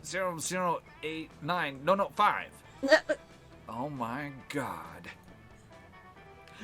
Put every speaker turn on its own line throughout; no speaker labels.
80089. No, 5. Oh my god.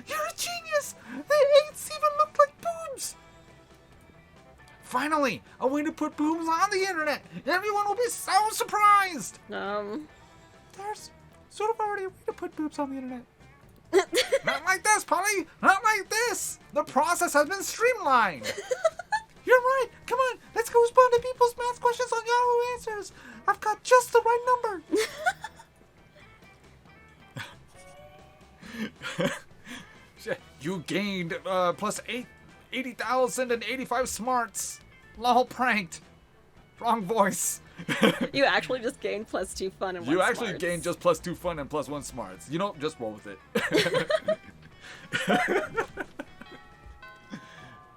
You're a genius! The 8s even look like boobs! Finally, a way to put boobs on the internet! Everyone will be so surprised! There's sort of already a way to put boobs on the internet. Not like this, Polly! Not like this! The process has been streamlined! You're right! Come on, let's go respond to people's math questions on Yahoo Answers! I've got just the right number! You gained plus 80,085 smarts. Lol, pranked. Wrong voice.
You actually just gained +2 fun and 1
You actually
smarts.
gained just +2 fun and +1 smarts. You know, just roll with it.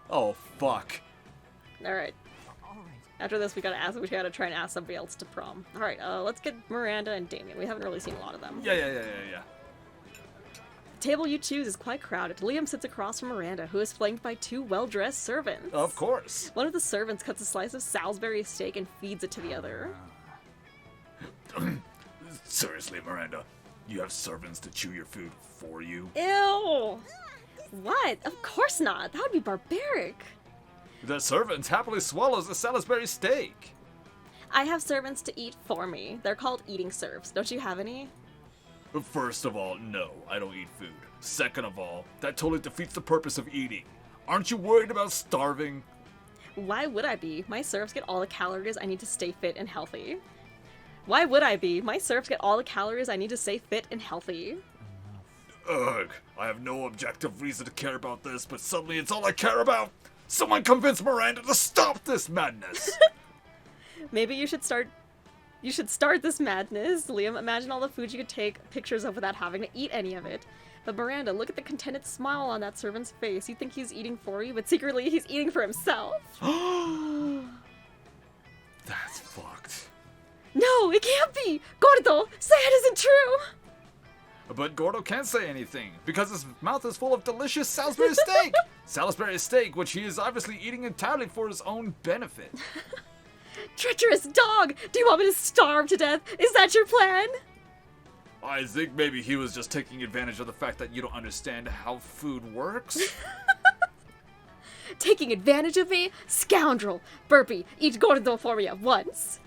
Oh, fuck.
Alright. After this, we gotta try and ask somebody else to prom. Alright, let's get Miranda and Damien. We haven't really seen a lot of them.
Yeah.
The table you choose is quite crowded. Liam sits across from Miranda, who is flanked by 2 well-dressed servants.
Of course.
One of the servants cuts a slice of Salisbury steak and feeds it to the other.
Seriously, Miranda, you have servants to chew your food for you?
Ew! What? Of course not. That would be barbaric.
The servant happily swallows the Salisbury steak.
I have servants to eat for me. They're called eating serfs. Don't you have any?
First of all, no, I don't eat food. Second of all, that totally defeats the purpose of eating. Aren't you worried about starving?
Why would I be? My serfs get all the calories I need to stay fit and healthy. Why would I be? My serfs get all the calories I need to stay fit and healthy.
Ugh, I have no objective reason to care about this, but suddenly it's all I care about! Someone convince Miranda to stop this madness!
Maybe you should start this madness, Liam. Imagine all the food you could take pictures of without having to eat any of it. But Miranda, look at the contented smile on that servant's face. You think he's eating for you, but secretly he's eating for himself.
That's fucked.
No, it can't be! Gordo, say it isn't true!
But Gordo can't say anything, because his mouth is full of delicious Salisbury steak! Salisbury steak, which he is obviously eating entirely for his own benefit.
Treacherous dog! Do you want me to starve to death? Is that your plan?
I think maybe he was just taking advantage of the fact that you don't understand how food works.
Taking advantage of me? Scoundrel! Burpee, eat Gordo for me at once!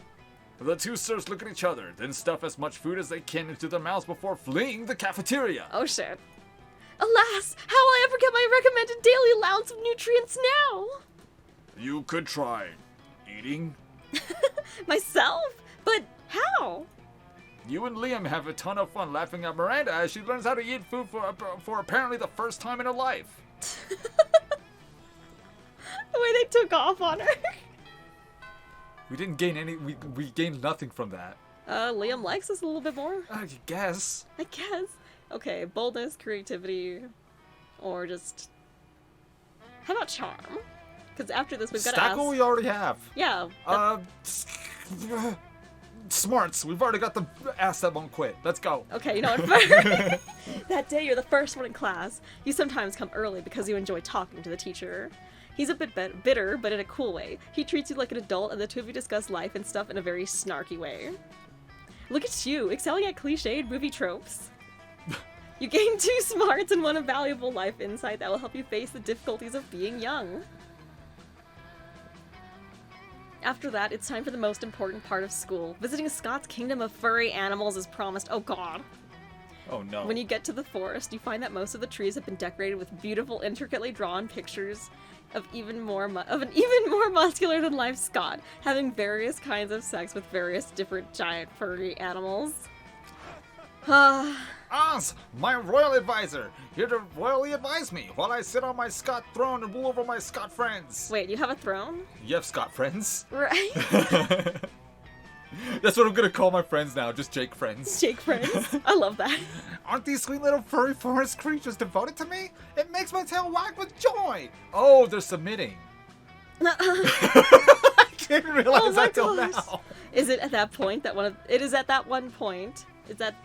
The 2 serfs look at each other, then stuff as much food as they can into their mouths before fleeing the cafeteria.
Oh shit. Alas, how will I ever get my recommended daily allowance of nutrients now?
You could try eating.
Myself? But how?
You and Liam have a ton of fun laughing at Miranda as she learns how to eat food for apparently the first time in her life.
The way they took off on her.
We didn't gain any, we gained nothing from that.
Liam likes us a little bit more.
I guess.
Okay, boldness, creativity, or just... How about charm? Because after this we've got to ask...
Stackle we already have.
Yeah.
Smarts. We've already got the ass that won't quit. Let's go.
Okay, you know what? That day you're the first one in class. You sometimes come early because you enjoy talking to the teacher. He's a bit bitter, but in a cool way. He treats you like an adult, and the 2 of you discuss life and stuff in a very snarky way. Look at you, excelling at cliched movie tropes. You gain 2 smarts and 1 valuable life insight that will help you face the difficulties of being young. After that, it's time for the most important part of school. Visiting Scott's kingdom of furry animals is promised. Oh god.
Oh no.
When you get to the forest, you find that most of the trees have been decorated with beautiful, intricately drawn pictures of an even more muscular than life Scott, having various kinds of sex with various different giant furry animals.
Oz, my royal advisor, here to royally advise me while I sit on my Scott throne and rule over my Scott friends.
Wait, you have a throne?
You have Scott friends?
Right.
That's what I'm gonna call my friends now, just Jake friends.
Jake friends? I love that.
Aren't these sweet little furry forest creatures devoted to me? It makes my tail wag with joy! Oh, they're submitting. I didn't realize that till now.
Is it at that point that it is at that one point. Is that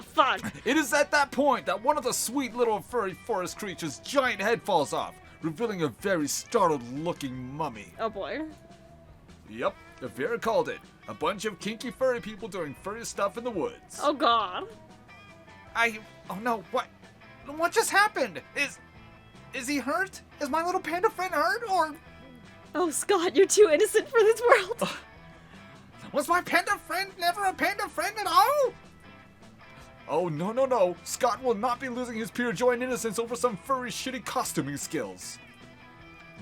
fuck.
It is at that point that one of the sweet little furry forest creatures' giant head falls off, revealing a very startled looking mummy.
Oh boy.
Yep. Vera called it. A bunch of kinky furry people doing furry stuff in the woods.
Oh God.
Oh no, what? What just happened? Is he hurt? Is my little panda friend hurt, or?
Oh, Scott, you're too innocent for this world.
Was my panda friend never a panda friend at all? Oh, no. Scott will not be losing his pure joy and innocence over some furry shitty costuming skills.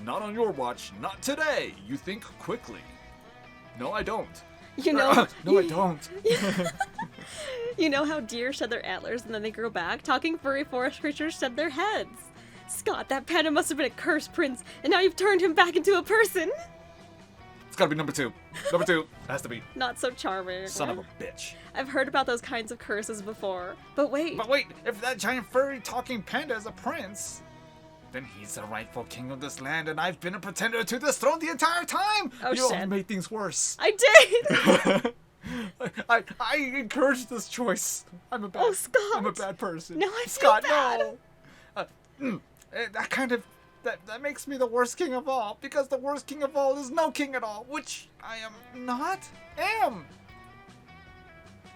Not on your watch. Not today. You think quickly. No, I don't.
You know...
No, I don't.
You know how deer shed their antlers and then they grow back? Talking furry forest creatures shed their heads. Scott, that panda must have been a cursed prince, and now you've turned him back into a person.
It's gotta be number 2. Number 2. Has to be.
Not so charming.
Son of a bitch.
I've heard about those kinds of curses before, but wait.
If that giant furry talking panda is a prince, then he's the rightful king of this land, and I've been a pretender to this throne the entire time!
Oh,
you
shit.
made things worse.
I did!
I encouraged this choice. I'm a bad person.
No, I feel
Scott,
bad.
no! That makes me the worst king of all, because the worst king of all is no king at all, which I am.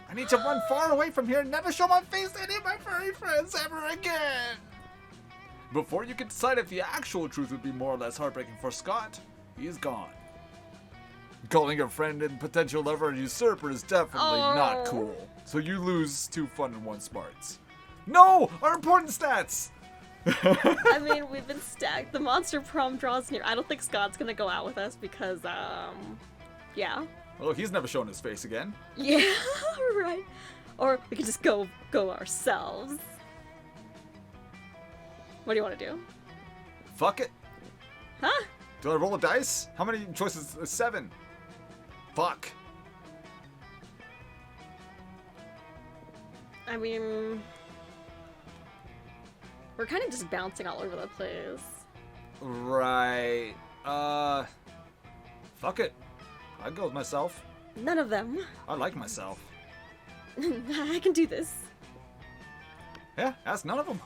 I need to run far away from here and never show my face to any of my furry friends ever again. Before you can decide if the actual truth would be more or less heartbreaking for Scott, he's gone. Calling your friend and potential lover a usurper is definitely not cool. So you lose 2 fun and 1 smarts. No! Our important stats!
I mean, we've been stacked. The monster prom draws near. I don't think Scott's gonna go out with us because, yeah.
Well, he's never shown his face again.
Yeah, right. Or we could just go ourselves. What do you want to do?
Fuck it.
Huh?
Do I roll a dice? How many choices? 7. Fuck.
I mean... We're kind of just bouncing all over the place.
Right. Fuck it. I'd go with myself.
None of them.
I like myself.
I can do this.
Yeah, ask none of them.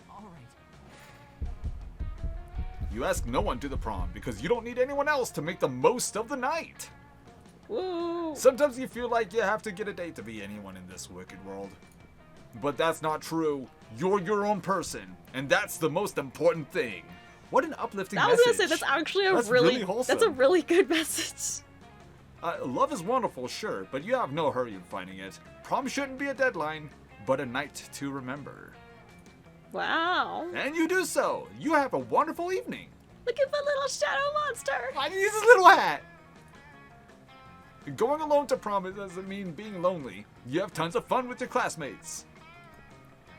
You ask no one to the prom because you don't need anyone else to make the most of the night.
Woo!
Sometimes you feel like you have to get a date to be anyone in this wicked world. But that's not true. You're your own person, and that's the most important thing. What an uplifting message.
I was gonna say, that's actually really
wholesome.
That's a really good message.
Love is wonderful, sure, but you have no hurry in finding it. Prom shouldn't be a deadline, but a night to remember.
Wow.
And you do so. You have a wonderful evening.
Look at my little shadow monster.
I need his little hat. Going alone to prom doesn't mean being lonely. You have tons of fun with your classmates.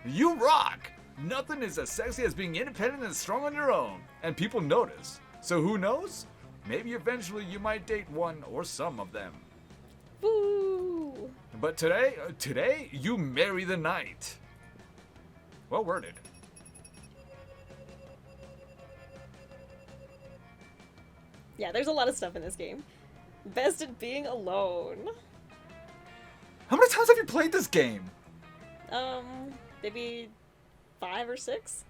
You rock! Nothing is as sexy as being independent and strong on your own. And people notice. So who knows? Maybe eventually you might date one or some of them.
Woo!
But today, you marry the night. Well worded.
Yeah, there's a lot of stuff in this game. Best at being alone.
How many times have you played this game?
Maybe 5 or 6.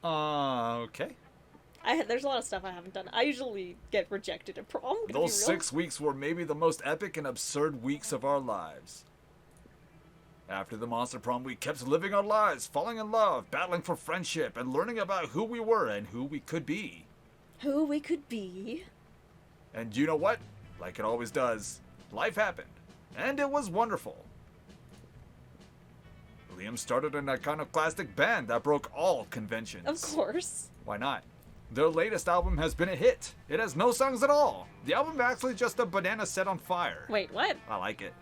Okay.
There's a lot of stuff I haven't done. I usually get rejected at prom.
Those 6 weeks were maybe the most epic and absurd weeks of our lives. After the monster prom, we kept living our lives, falling in love, battling for friendship, and learning about who we were and who we could be.
Who we could be.
And you know what? Like it always does, life happened, and it was wonderful. Liam started an iconoclastic band that broke all conventions.
Of course.
Why not? Their latest album has been a hit. It has no songs at all. The album is actually just a banana set on fire.
Wait, what?
I like it.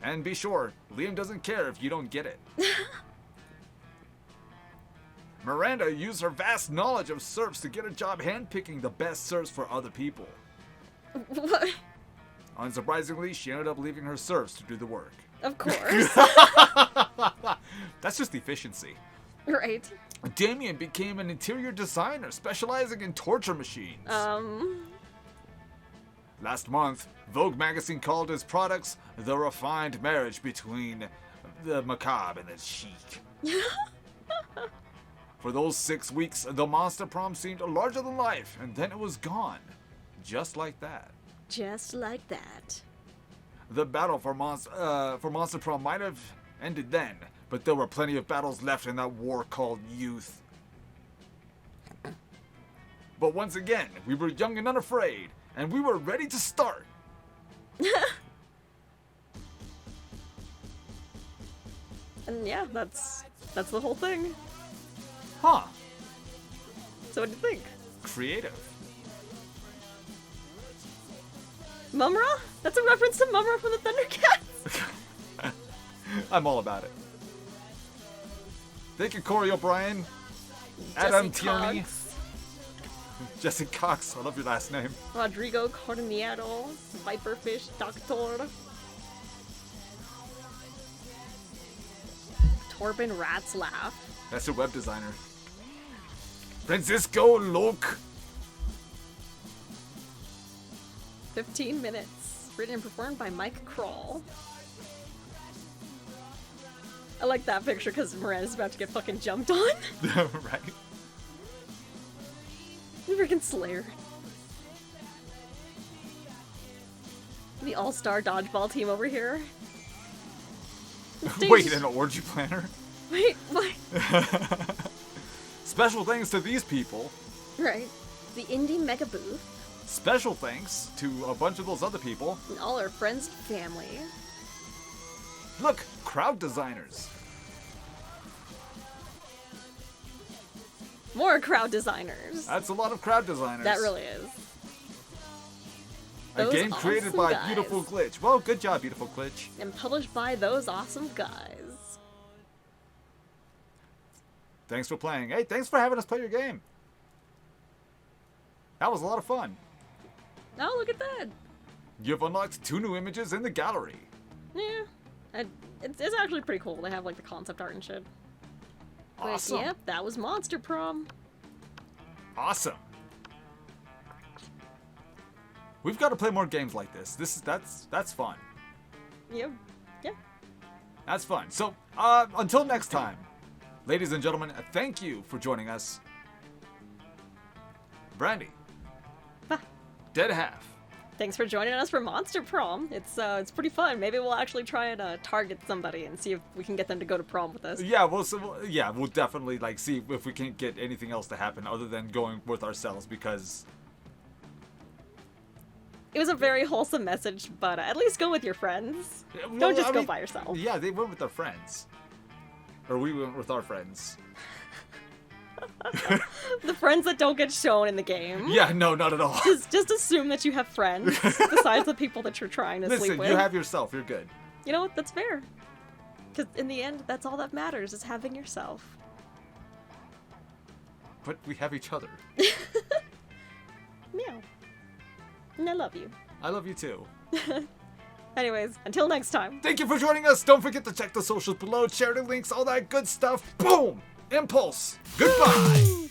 And be sure, Liam doesn't care if you don't get it. Miranda used her vast knowledge of serfs to get a job handpicking the best serfs for other people.
What?
Unsurprisingly, she ended up leaving her serfs to do the work.
Of course.
That's just efficiency.
Right.
Damien became an interior designer specializing in torture machines. Last month, Vogue magazine called his products the refined marriage between the macabre and the chic. For those 6 weeks, the monster prom seemed larger than life, and then it was gone. Just like that.
Just like that.
The battle for Monster Prom might have ended then, but there were plenty of battles left in that war called youth. But once again, we were young and unafraid, and we were ready to start.
And yeah, that's the whole thing.
Huh.
So what do you think?
Creative.
Mumra? That's a reference to Mumra from the Thundercats.
I'm all about it. Thank you, Corey O'Brien. Adam Tierney. Jesse Cox. I love your last name.
Rodrigo Corneado. Viperfish Doctor. Torben Rat's Laugh.
That's your web designer. Francisco Loke.
15 minutes. Written and performed by Mike Kroll. I like that picture because Miranda's about to get fucking jumped on.
Right.
Freaking Slayer. The all-star dodgeball team over here.
Wait, an orgy planner?
Wait, what?
Special thanks to these people.
Right. The Indie Mega Booth.
Special thanks to a bunch of those other people.
And all our friends and family.
Look, crowd designers.
More crowd designers.
That's a lot of crowd designers.
That really is.
A game created
awesome
by
guys.
Beautiful Glitch. Well, good job, Beautiful Glitch.
And published by those awesome guys.
Thanks for playing. Hey, thanks for having us play your game. That was a lot of fun.
Oh, look at that.
You've unlocked 2 new images in the gallery.
Yeah. It's actually pretty cool. They have like the concept art and shit.
Awesome.
But, yep, that was Monster Prom.
Awesome. We've got to play more games like this. That's fun.
Yep. Yeah.
That's fun. So, until next time, ladies and gentlemen, thank you for joining us. Brandy.
Ah.
Dead Half.
Thanks for joining us for Monster Prom. It's pretty fun. Maybe we'll actually try and target somebody and see if we can get them to go to prom with us.
Yeah, we'll definitely see if we can get anything else to happen other than going with ourselves, because
it was a very wholesome message, but at least go with your friends. Don't just go by yourself.
Yeah, they went with their friends. Or we went with our friends.
The friends that don't get shown in the game.
Yeah, no, not at all.
Just assume that you have friends besides the people that you're trying to sleep with.
Listen, you have yourself. You're good.
You know what? That's fair. Because in the end, that's all that matters, is having yourself.
But we have each other.
Meow. And I love you.
I love you too.
Anyways, until next time.
Thank you for joining us. Don't forget to check the socials below, share the links, all that good stuff. Boom! Impulse. Goodbye.